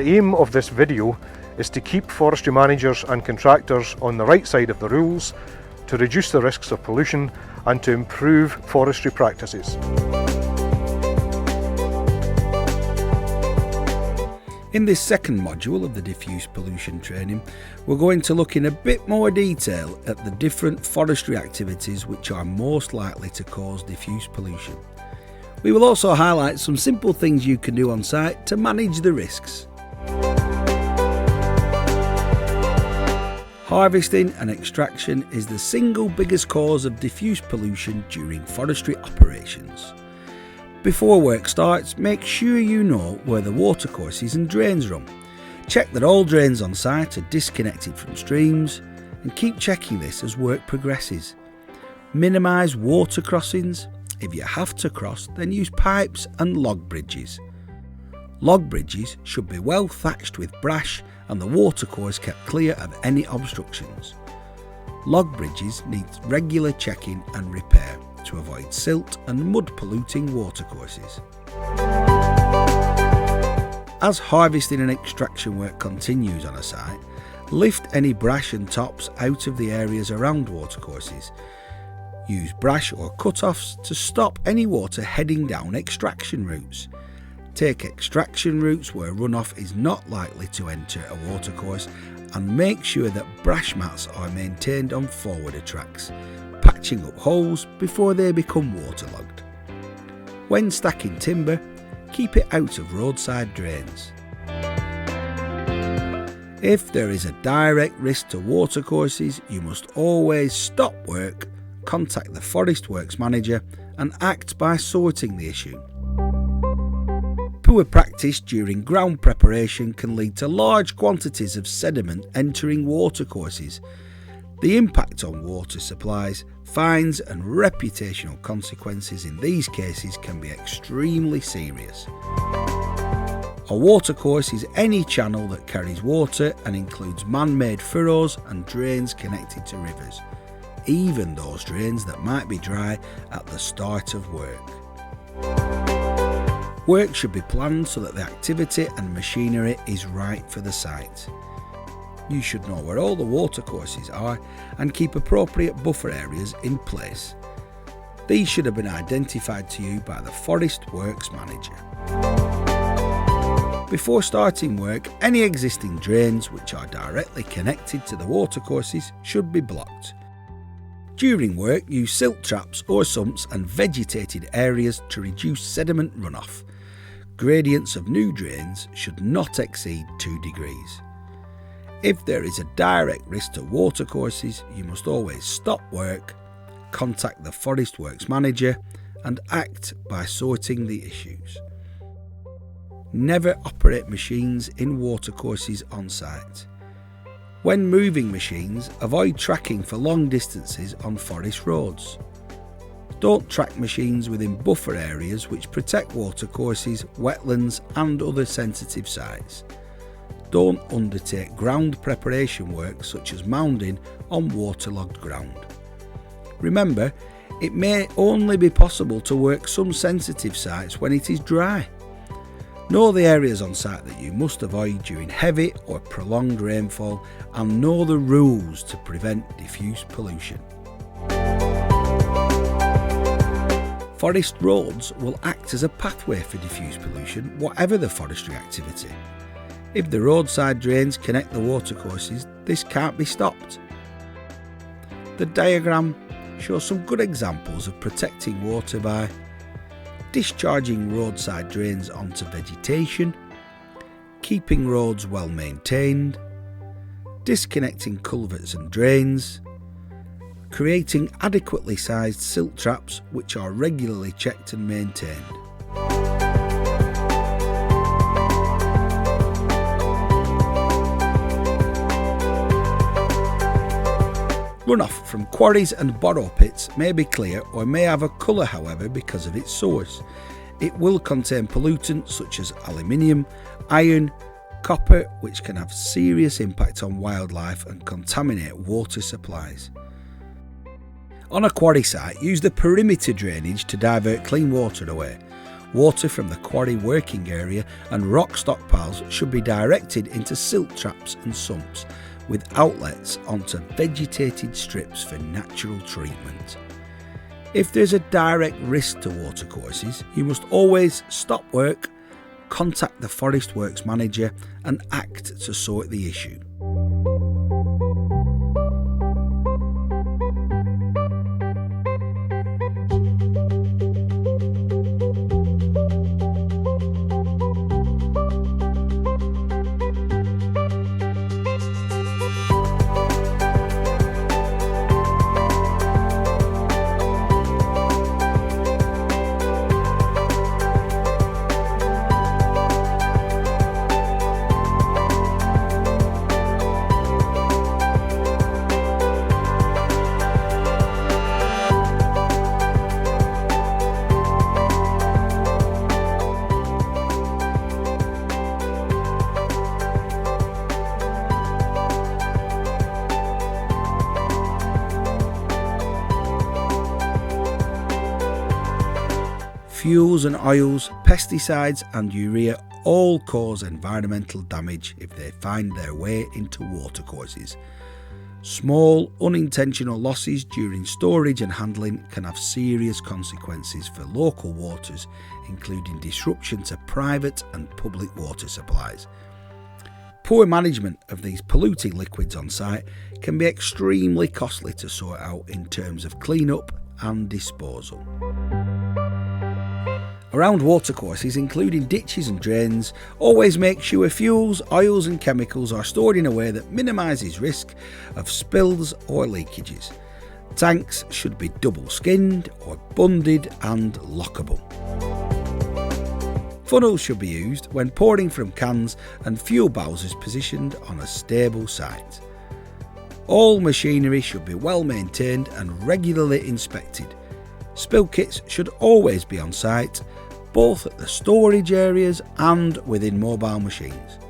aim of this video is to keep forestry managers and contractors on the right side of the rules, to reduce the risks of pollution and to improve forestry practices. In this second module of the diffuse pollution training, we're going to look in a bit more detail at the different forestry activities which are most likely to cause diffuse pollution. We will also highlight some simple things you can do on site to manage the risks. Harvesting and extraction is the single biggest cause of diffuse pollution during forestry operations. Before work starts, make sure you know where the watercourses and drains run. Check that all drains on site are disconnected from streams and keep checking this as work progresses. Minimise water crossings. If you have to cross, then use pipes and log bridges. Log bridges should be well thatched with brash and the watercourse kept clear of any obstructions. Log bridges need regular checking and repair to avoid silt and mud polluting watercourses. As harvesting and extraction work continues on a site, lift any brash and tops out of the areas around watercourses. Use brash or cut-offs to stop any water heading down extraction routes. Take extraction routes where runoff is not likely to enter a watercourse and make sure that brash mats are maintained on forwarder tracks, patching up holes before they become waterlogged. When stacking timber, keep it out of roadside drains. If there is a direct risk to watercourses, you must always stop work, contact the Forest Works manager and act by sorting the issue. Poor practice during ground preparation can lead to large quantities of sediment entering watercourses. The impact on water supplies, fines and reputational consequences in these cases can be extremely serious. A watercourse is any channel that carries water and includes man-made furrows and drains connected to rivers, even those drains that might be dry at the start of work. Work should be planned so that the activity and machinery is right for the site. You should know where all the watercourses are and keep appropriate buffer areas in place. These should have been identified to you by the Forest Works manager. Before starting work, any existing drains which are directly connected to the watercourses should be blocked. During work, use silt traps or sumps and vegetated areas to reduce sediment runoff. Gradients of new drains should not exceed 2 degrees. If there is a direct risk to watercourses, you must always stop work, contact the Forest Works manager and act by sorting the issues. Never operate machines in watercourses on site. When moving machines, avoid tracking for long distances on forest roads. Don't track machines within buffer areas which protect watercourses, wetlands and other sensitive sites. Don't undertake ground preparation work such as mounding on waterlogged ground. Remember, it may only be possible to work some sensitive sites when it is dry. Know the areas on site that you must avoid during heavy or prolonged rainfall and know the rules to prevent diffuse pollution. Forest roads will act as a pathway for diffuse pollution, whatever the forestry activity. If the roadside drains connect the watercourses, this can't be stopped. The diagram shows some good examples of protecting water by discharging roadside drains onto vegetation, keeping roads well maintained, disconnecting culverts and drains, creating adequately sized silt traps which are regularly checked and maintained. Runoff from quarries and borrow pits may be clear or may have a colour, however, because of its source. It will contain pollutants such as aluminium, iron, copper, which can have serious impact on wildlife and contaminate water supplies. On a quarry site, use the perimeter drainage to divert clean water away. Water from the quarry working area and rock stockpiles should be directed into silt traps and sumps, with outlets onto vegetated strips for natural treatment. If there's a direct risk to watercourses, you must always stop work, contact the Forest Works manager and act to sort the issue. Fuels and oils, pesticides and urea all cause environmental damage if they find their way into watercourses. Small, unintentional losses during storage and handling can have serious consequences for local waters, including disruption to private and public water supplies. Poor management of these polluting liquids on site can be extremely costly to sort out in terms of clean-up and disposal. Around watercourses, including ditches and drains, always make sure fuels, oils and chemicals are stored in a way that minimises risk of spills or leakages. Tanks should be double skinned or bunded and lockable. Funnels should be used when pouring from cans and fuel bowsers positioned on a stable site. All machinery should be well maintained and regularly inspected. Spill kits should always be on site, both at the storage areas and within mobile machines.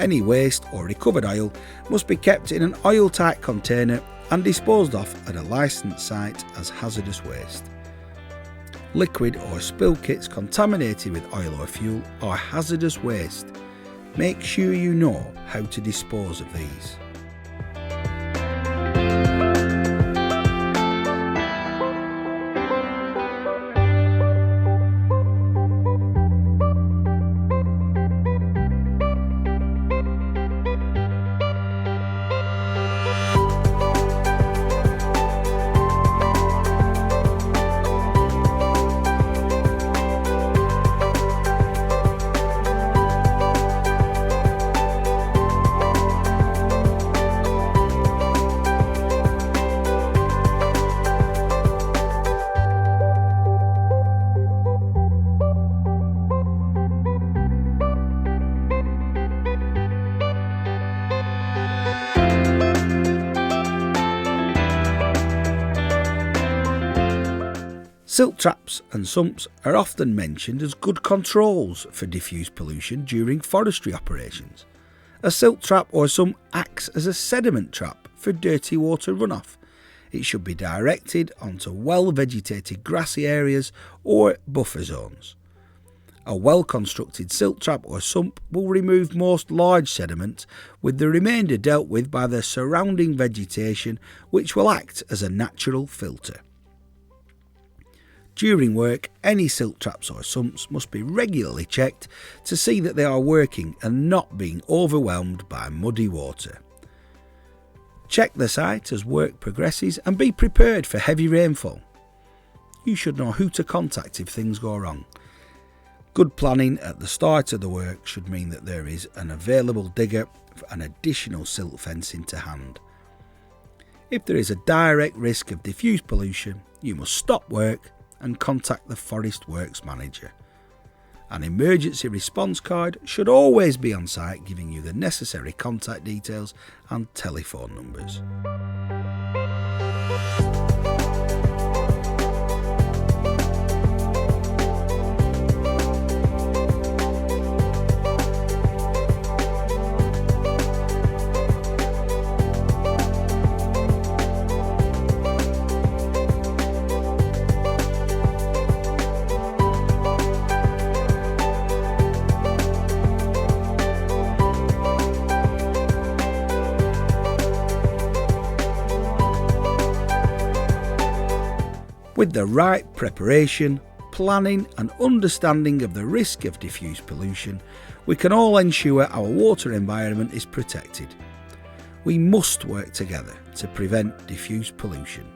Any waste or recovered oil must be kept in an oil-tight container and disposed of at a licensed site as hazardous waste. Liquid or spill kits contaminated with oil or fuel are hazardous waste. Make sure you know how to dispose of these. Silt traps and sumps are often mentioned as good controls for diffuse pollution during forestry operations. A silt trap or sump acts as a sediment trap for dirty water runoff. It should be directed onto well-vegetated grassy areas or buffer zones. A well-constructed silt trap or sump will remove most large sediment, with the remainder dealt with by the surrounding vegetation, which will act as a natural filter. During work, any silt traps or sumps must be regularly checked to see that they are working and not being overwhelmed by muddy water. Check the site as work progresses and be prepared for heavy rainfall. You should know who to contact if things go wrong. Good planning at the start of the work should mean that there is an available digger and additional silt fencing to hand. If there is a direct risk of diffuse pollution, you must stop work and contact the Forest Works manager. An emergency response card should always be on site, giving you the necessary contact details and telephone numbers. With the right preparation, planning and understanding of the risk of diffuse pollution, we can all ensure our water environment is protected. We must work together to prevent diffuse pollution.